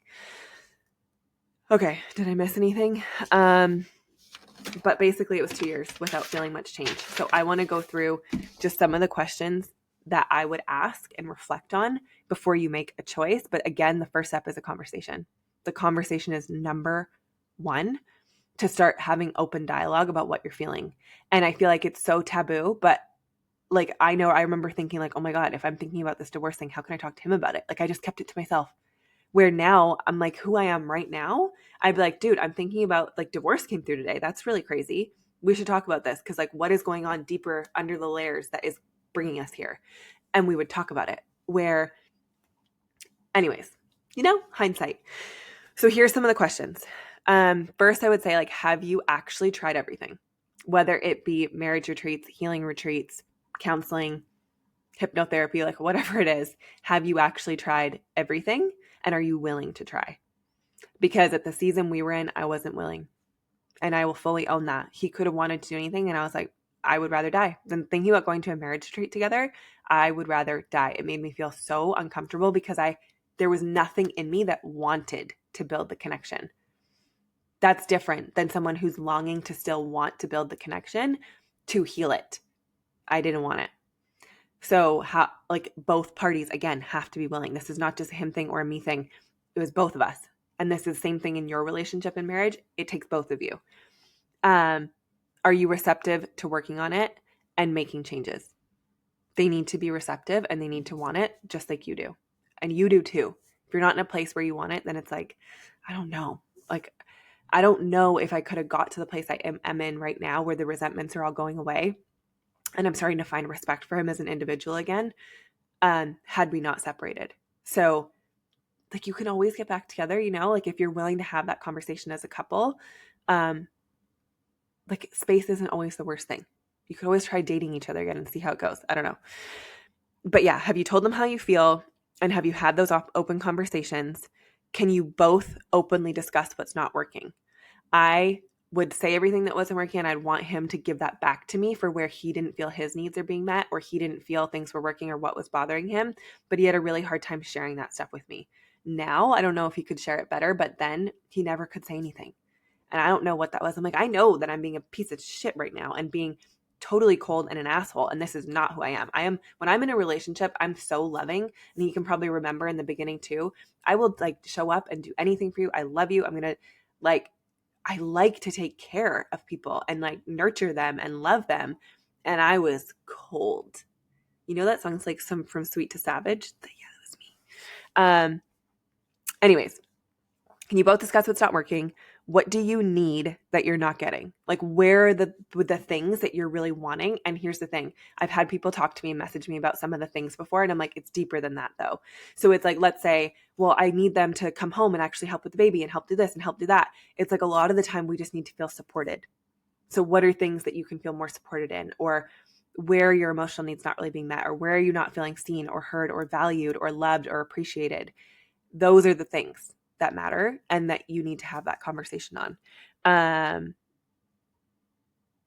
Okay, did I miss anything? But basically it was 2 years without feeling much change. So I want to go through just some of the questions that I would ask and reflect on before you make a choice. But again, the first step is a conversation. The conversation is number one, to start having open dialogue about what you're feeling. And I feel like it's so taboo, but like, I remember thinking like, oh my God, if I'm thinking about this divorce thing, how can I talk to him about it? Like, I just kept it to myself. Where now I'm like, who I am right now, I'd be like, dude, I'm thinking about, like, divorce came through today. That's really crazy. We should talk about this because, like, what is going on deeper under the layers that is bringing us here? And we would talk about it. Where, anyways, hindsight. So here's some of the questions. First, I would say, like, have you actually tried everything? Whether it be marriage retreats, healing retreats, counseling, hypnotherapy, like whatever it is, have you actually tried everything? And are you willing to try? Because at the season we were in, I wasn't willing. And I will fully own that. He could have wanted to do anything. And I was like, I would rather die than thinking about going to a marriage retreat together. I would rather die. It made me feel so uncomfortable because there was nothing in me that wanted to build the connection. That's different than someone who's longing to still want to build the connection to heal it. I didn't want it. So both parties, again, have to be willing. This is not just a him thing or a me thing. It was both of us. And this is the same thing in your relationship and marriage. It takes both of you. Are you receptive to working on it and making changes? They need to be receptive and they need to want it just like you do. And you do too. If you're not in a place where you want it, then it's like, I don't know. Like, I don't know if I could have got to the place I am in right now where the resentments are all going away. And I'm starting to find respect for him as an individual again, had we not separated. So, like, you can always get back together, like, if you're willing to have that conversation as a couple, like, space isn't always the worst thing. You could always try dating each other again and see how it goes. I don't know. But yeah, have you told them how you feel? And have you had those open conversations? Can you both openly discuss what's not working? I would say everything that wasn't working, and I'd want him to give that back to me for where he didn't feel his needs are being met, or he didn't feel things were working or what was bothering him. But he had a really hard time sharing that stuff with me. Now, I don't know if he could share it better, but then he never could say anything. And I don't know what that was. I'm like, I know that I'm being a piece of shit right now and being totally cold and an asshole. And this is not who I am. When I'm in a relationship, I'm so loving. And you can probably remember in the beginning too, I will like show up and do anything for you. I love you. I like to take care of people and like nurture them and love them. And I was cold, You know, that song's like some from Sweet to Savage. Yeah, that was me. Anyways, can you both discuss what's not working? What do you need that you're not getting? Like, where are the things that you're really wanting? And here's the thing. I've had people talk to me and message me about some of the things before, and I'm like, it's deeper than that though. So it's like, let's say, well, I need them to come home and actually help with the baby and help do this and help do that. It's like a lot of the time we just need to feel supported. So what are things that you can feel more supported in, or where your emotional needs not really being met, or where are you not feeling seen or heard or valued or loved or appreciated? Those are the things that matter and that you need to have that conversation on.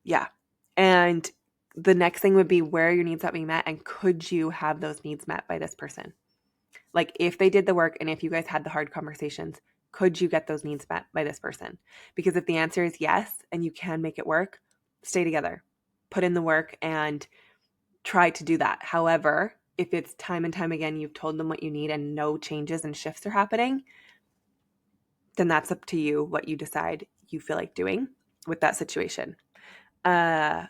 Yeah. And the next thing would be, where are your needs not being met, and could you have those needs met by this person? Like, if they did the work and if you guys had the hard conversations, could you get those needs met by this person? Because if the answer is yes, and you can make it work, stay together, put in the work and try to do that. However, if it's time and time again, you've told them what you need and no changes and shifts are happening, then that's up to you what you decide you feel like doing with that situation. Yeah.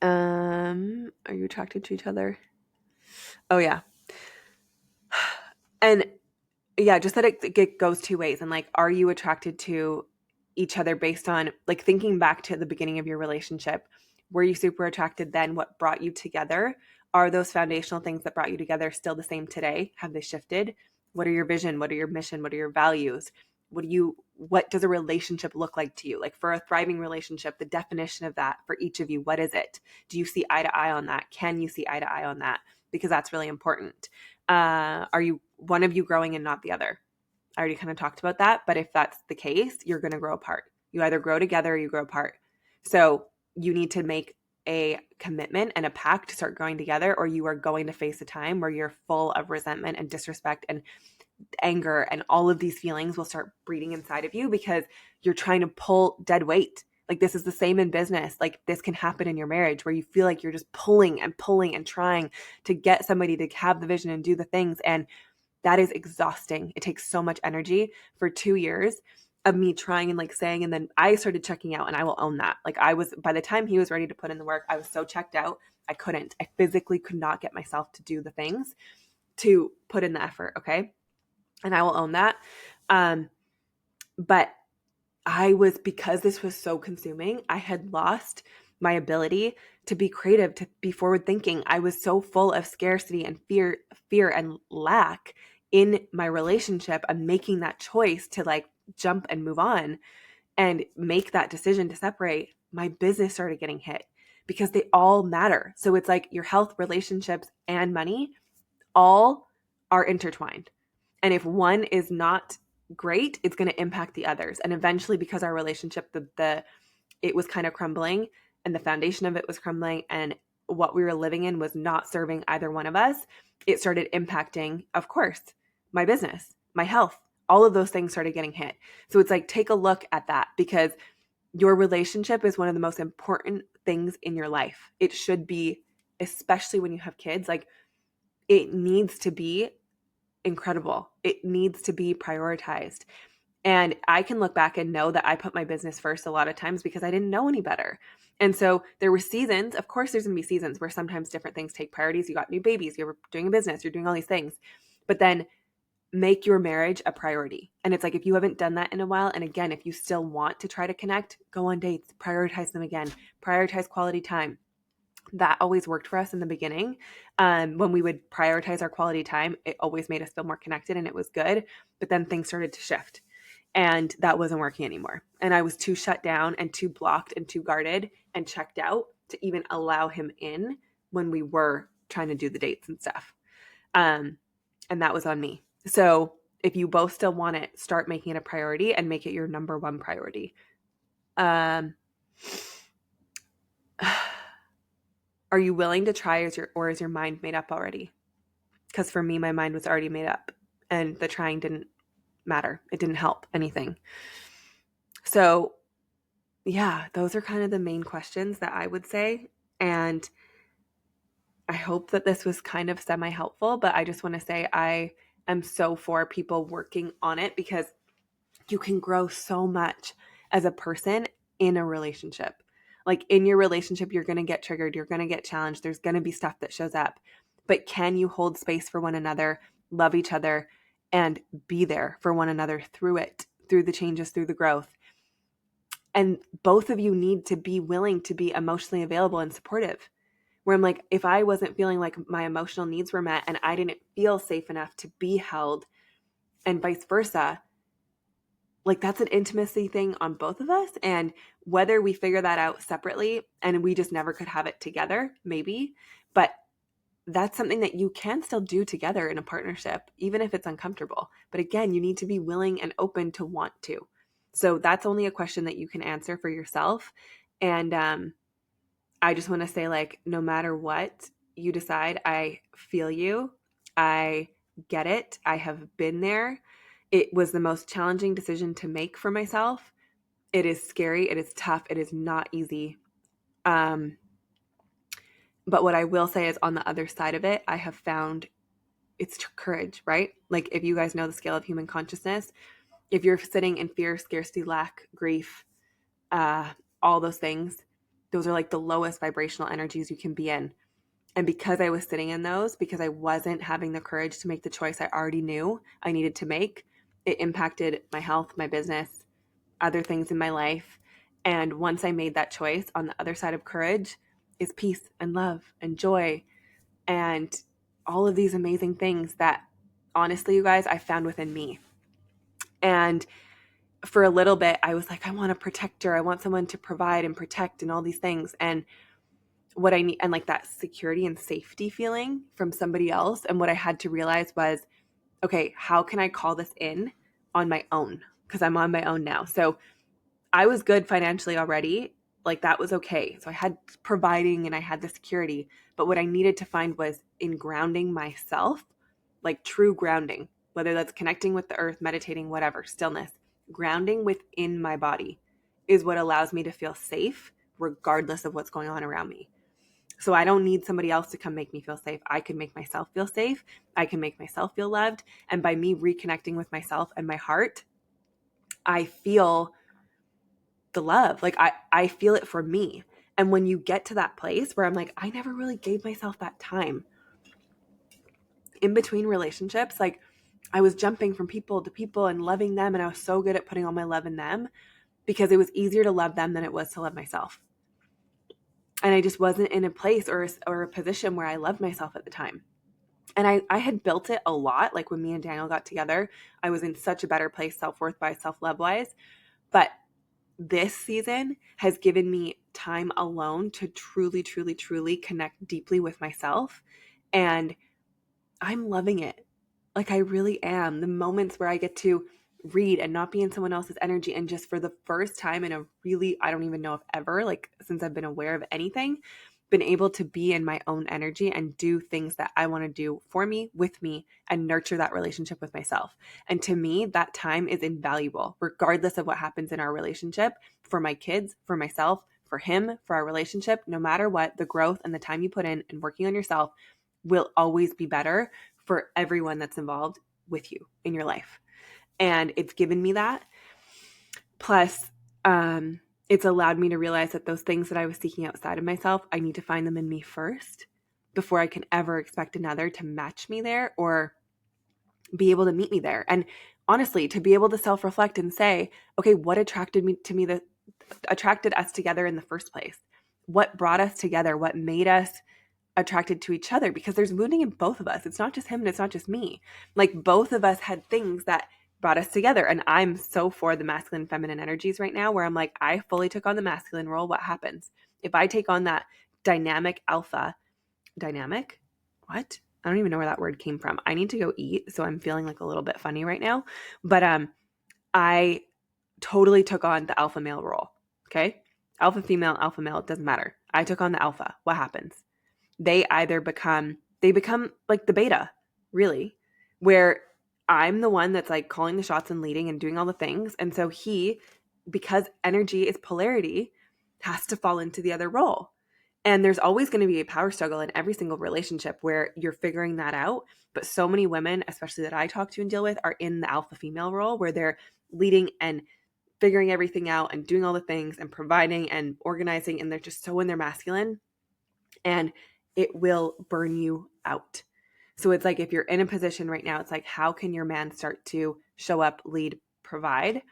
Are you attracted to each other? Oh yeah. And yeah, just that it goes two ways. And like, are you attracted to each other based on, like, thinking back to the beginning of your relationship? Were you super attracted then? What brought you together? Are those foundational things that brought you together still the same today? Have they shifted? What are your vision? What are your mission? What are your values? What does a relationship look like to you? Like, for a thriving relationship, the definition of that for each of you, what is it? Do you see eye to eye on that? Can you see eye to eye on that? Because that's really important. Are you one of you growing and not the other? I already kind of talked about that, but if that's the case, you're going to grow apart. You either grow together or you grow apart. So you need to make a commitment and a pact to start growing together, or you are going to face a time where you're full of resentment and disrespect and anger, and all of these feelings will start breeding inside of you because you're trying to pull dead weight. Like, this is the same in business. Like, this can happen in your marriage where you feel like you're just pulling and pulling and trying to get somebody to have the vision and do the things. And that is exhausting. It takes so much energy. For 2 years of me trying and like saying, and then I started checking out, and I will own that. Like, by the time he was ready to put in the work, I was so checked out. I physically could not get myself to do the things, to put in the effort. Okay. And I will own that. But because this was so consuming, I had lost my ability to be creative, to be forward thinking. I was so full of scarcity and fear and lack in my relationship. I'm making that choice to like jump and move on and make that decision to separate. My business started getting hit because they all matter. So it's like your health, relationships, and money all are intertwined. And if one is not great, it's going to impact the others. And eventually, because our relationship, it was kind of crumbling, and the foundation of it was crumbling, and what we were living in was not serving either one of us, it started impacting, of course, my business, my health. All of those things started getting hit. So it's like, take a look at that, because your relationship is one of the most important things in your life. It should be, especially when you have kids. Like, it needs to be incredible. It needs to be prioritized. And I can look back and know that I put my business first a lot of times because I didn't know any better. And so there were seasons, of course, there's going to be seasons where sometimes different things take priorities. You got new babies, you're doing a business, you're doing all these things. But then make your marriage a priority. And it's like, if you haven't done that in a while, and again, if you still want to try to connect, go on dates, prioritize them again, prioritize quality time. That always worked for us in the beginning. When we would prioritize our quality time, it always made us feel more connected and it was good. But then things started to shift, and that wasn't working anymore. And I was too shut down and too blocked and too guarded and checked out to even allow him in when we were trying to do the dates and stuff. And that was on me. So if you both still want it, start making it a priority and make it your number one priority. Are you willing to try, or is your mind made up already? Because for me, my mind was already made up, and the trying didn't matter. It didn't help anything. So yeah, those are kind of the main questions that I would say. And I hope that this was kind of semi-helpful, but I just want to say I am so for people working on it, because you can grow so much as a person in a relationship. Like in your relationship, you're going to get triggered. You're going to get challenged. There's going to be stuff that shows up. But can you hold space for one another, love each other, and be there for one another through it, through the changes, through the growth? And both of you need to be willing to be emotionally available and supportive. Where I'm like, if I wasn't feeling like my emotional needs were met and I didn't feel safe enough to be held, and vice versa, like that's an intimacy thing on both of us. And whether we figure that out separately and we just never could have it together, maybe, but that's something that you can still do together in a partnership, even if it's uncomfortable. But again, you need to be willing and open to want to. So that's only a question that you can answer for yourself. And I just want to say, like, no matter what you decide, I feel you. I get it. I have been there. It was the most challenging decision to make for myself. It is scary. It is tough. It is not easy. But what I will say is on the other side of it, I have found it's courage, right? Like if you guys know the scale of human consciousness, if you're sitting in fear, scarcity, lack, grief, all those things, those are like the lowest vibrational energies you can be in. And because I was sitting in those, because I wasn't having the courage to make the choice I already knew I needed to make, it impacted my health, my business, other things in my life. And once I made that choice, on the other side of courage is peace and love and joy and all of these amazing things that honestly, you guys, I found within me. And for a little bit, I was like, I want a protector. I want someone to provide and protect and all these things. And what I need, and like that security and safety feeling from somebody else. And what I had to realize was, okay, how can I call this in on my own? Because I'm on my own now. So I was good financially already. Like that was okay. So I had providing and I had the security. But what I needed to find was in grounding myself, like true grounding, whether that's connecting with the earth, meditating, whatever, stillness, grounding within my body is what allows me to feel safe regardless of what's going on around me. So I don't need somebody else to come make me feel safe. I can make myself feel safe. I can make myself feel loved. And by me reconnecting with myself and my heart, I feel the love. Like I feel it for me. And when you get to that place where I'm like, I never really gave myself that time in between relationships, like I was jumping from people to people and loving them. And I was so good at putting all my love in them because it was easier to love them than it was to love myself. And I just wasn't in a place or a position where I loved myself at the time. And I had built it a lot. Like when me and Daniel got together, I was in such a better place, self-worth wise, self-love wise. But this season has given me time alone to truly, truly, truly connect deeply with myself. And I'm loving it. Like I really am. The moments where I get to read and not be in someone else's energy. And just for the first time in a really, I don't even know if ever, like since I've been aware of anything, been able to be in my own energy and do things that I want to do for me, with me, and nurture that relationship with myself. And to me, that time is invaluable, regardless of what happens in our relationship, for my kids, for myself, for him, for our relationship. No matter what, the growth and the time you put in and working on yourself will always be better for everyone that's involved with you in your life. And it's given me that. Plus, it's allowed me to realize that those things that I was seeking outside of myself, I need to find them in me first before I can ever expect another to match me there or be able to meet me there. And honestly, to be able to self-reflect and say, okay, what attracted us together in the first place? What brought us together? What made us attracted to each other? Because there's wounding in both of us. It's not just him and it's not just me. Like both of us had things that brought us together. And I'm so for the masculine and feminine energies right now where I'm like, I fully took on the masculine role. What happens if I take on that dynamic alpha dynamic? What? I don't even know where that word came from. I need to go eat. So I'm feeling like a little bit funny right now, but, I totally took on the alpha male role. Okay. Alpha female, alpha male, it doesn't matter. I took on the alpha. What happens? They become like the beta, really, where I'm the one that's like calling the shots and leading and doing all the things. And so he, because energy is polarity, has to fall into the other role. And there's always going to be a power struggle in every single relationship where you're figuring that out. But so many women, especially that I talk to and deal with, are in the alpha female role where they're leading and figuring everything out and doing all the things and providing and organizing, and they're just so in their masculine, and it will burn you out. So it's like, if you're in a position right now, it's like, how can your man start to show up, lead, provide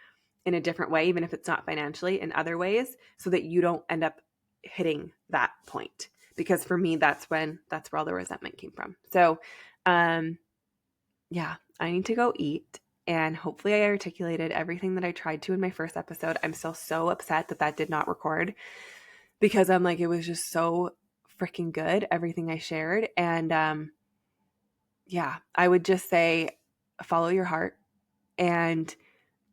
in a different way, even if it's not financially, in other ways, so that you don't end up hitting that point? Because for me, that's where all the resentment came from. So, yeah, I need to go eat. And hopefully I articulated everything that I tried to in my first episode. I'm still so upset that did not record, because I'm like, it was just so freaking good, everything I shared. And yeah, I would just say, follow your heart and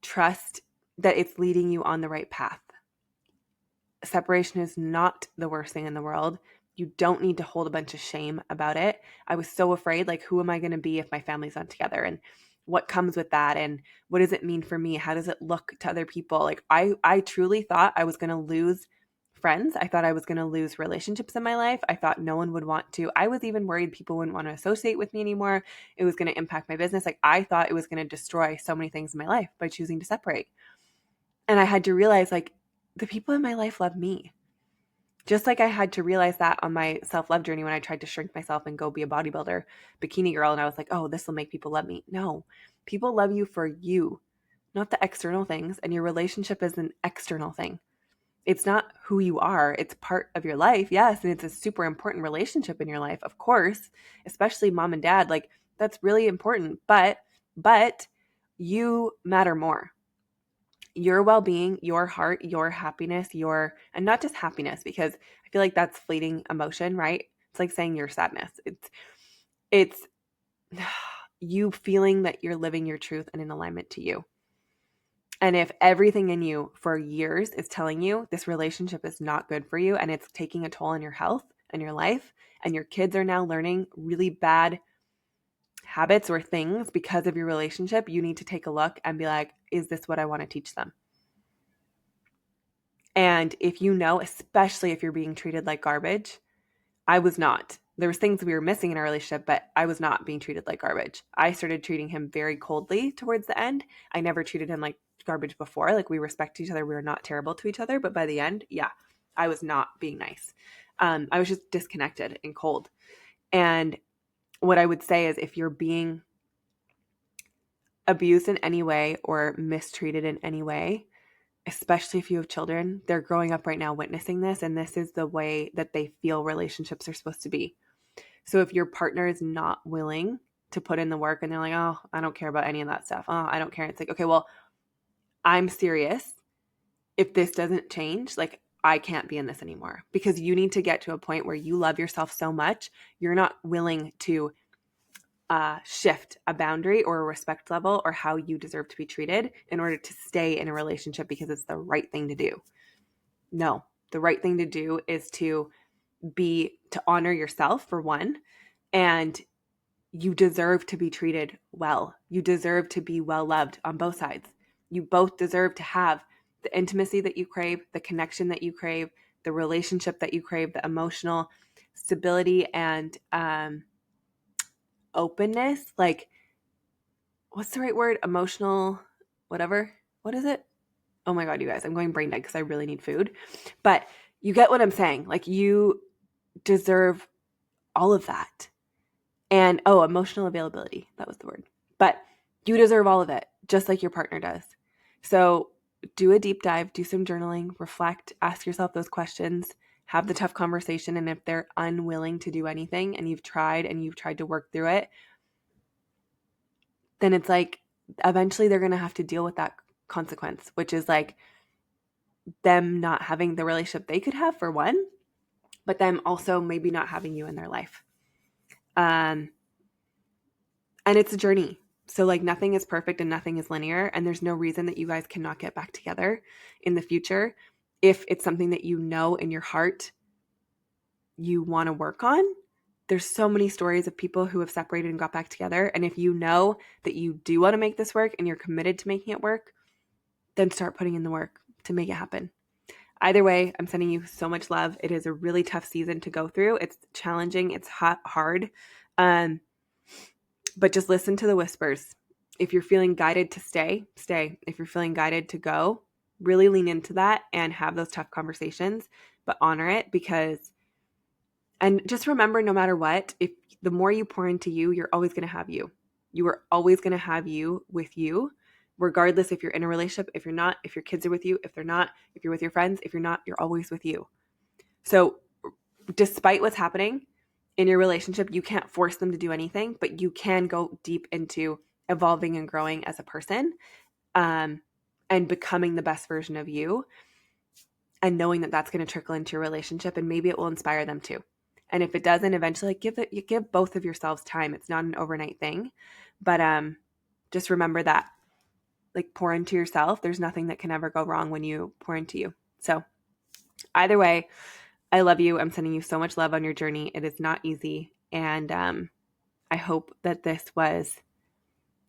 trust that it's leading you on the right path. Separation is not the worst thing in the world. You don't need to hold a bunch of shame about it. I was so afraid, like, who am I going to be if my family's not together? And what comes with that? And what does it mean for me? How does it look to other people? Like, I truly thought I was going to lose friends. I thought I was going to lose relationships in my life. I thought no one would want to. I was even worried people wouldn't want to associate with me anymore. It was going to impact my business. Like, I thought it was going to destroy so many things in my life by choosing to separate. And I had to realize, like, the people in my life love me. Just like I had to realize that on my self-love journey when I tried to shrink myself and go be a bodybuilder, bikini girl, and I was like, oh, this will make people love me. No, people love you for you, not the external things. And your relationship is an external thing. It's not who you are. It's part of your life, yes, and it's a super important relationship in your life, of course, especially mom and dad. Like, that's really important, but you matter more. Your well-being, your heart, your happiness, and not just happiness, because I feel like that's fleeting emotion, right? It's like saying your sadness. It's you feeling that you're living your truth and in alignment to you. And if everything in you for years is telling you this relationship is not good for you and it's taking a toll on your health and your life, and your kids are now learning really bad habits or things because of your relationship, you need to take a look and be like, is this what I want to teach them? And if you know, especially if you're being treated like garbage, I was not. There was things we were missing in our relationship, but I was not being treated like garbage. I started treating him very coldly towards the end. I never treated him like garbage before. Like, we respect each other. We were not terrible to each other. But by the end, yeah, I was not being nice. I was just disconnected and cold. And what I would say is, if you're being abused in any way or mistreated in any way, especially if you have children, they're growing up right now witnessing this, and this is the way that they feel relationships are supposed to be. So if your partner is not willing to put in the work and they're like, oh, I don't care about any of that stuff. Oh, I don't care. It's like, okay, well, I'm serious. If this doesn't change, like, I can't be in this anymore, because you need to get to a point where you love yourself so much, you're not willing to shift a boundary or a respect level or how you deserve to be treated in order to stay in a relationship because it's the right thing to do. No, the right thing to do is to honor yourself, for one, and you deserve to be treated well. You deserve to be well loved on both sides. You both deserve to have the intimacy that you crave, the connection that you crave, the relationship that you crave, the emotional stability and openness. Like, what's the right word? Emotional, whatever. What is it? Oh my God, you guys, I'm going brain dead because I really need food. But you get what I'm saying. Like, you deserve all of that. And emotional availability. That was the word. But you deserve all of it, just like your partner does. So do a deep dive, do some journaling, reflect, ask yourself those questions, have the tough conversation. And if they're unwilling to do anything and you've tried to work through it, then it's like, eventually they're going to have to deal with that consequence, which is like them not having the relationship they could have, for one, but them also maybe not having you in their life. And it's a journey. So, like, nothing is perfect and nothing is linear, and there's no reason that you guys cannot get back together in the future if it's something that you know in your heart you want to work on. There's so many stories of people who have separated and got back together, and if you know that you do want to make this work and you're committed to making it work, then start putting in the work to make it happen. Either way, I'm sending you so much love. It is a really tough season to go through. It's challenging. It's hard. But just listen to the whispers. If you're feeling guided to stay, stay. If you're feeling guided to go, really lean into that and have those tough conversations, but honor it and just remember, no matter what, if the more you pour into you, you're always going to have you. You are always going to have you with you, regardless if you're in a relationship, if you're not, if your kids are with you, if they're not, if you're with your friends, if you're not, you're always with you. So despite what's happening in your relationship, you can't force them to do anything, but you can go deep into evolving and growing as a person, and becoming the best version of you, and knowing that that's going to trickle into your relationship, and maybe it will inspire them too. And if it doesn't, eventually give both of yourselves time. It's not an overnight thing, but just remember that, like, pour into yourself. There's nothing that can ever go wrong when you pour into you. So either way, I love you. I'm sending you so much love on your journey. It is not easy. And I hope that this was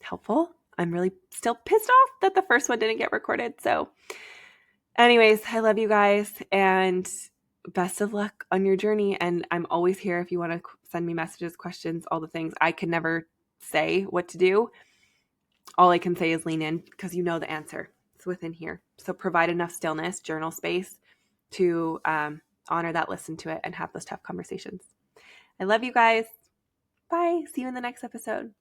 helpful. I'm really still pissed off that the first one didn't get recorded. So anyways, I love you guys, and best of luck on your journey. And I'm always here if you want to send me messages, questions, all the things. I can never say what to do. All I can say is lean in, because you know the answer. It's within here. So provide enough stillness, journal space to honor that, listen to it, and have those tough conversations. I love you guys. Bye. See you in the next episode.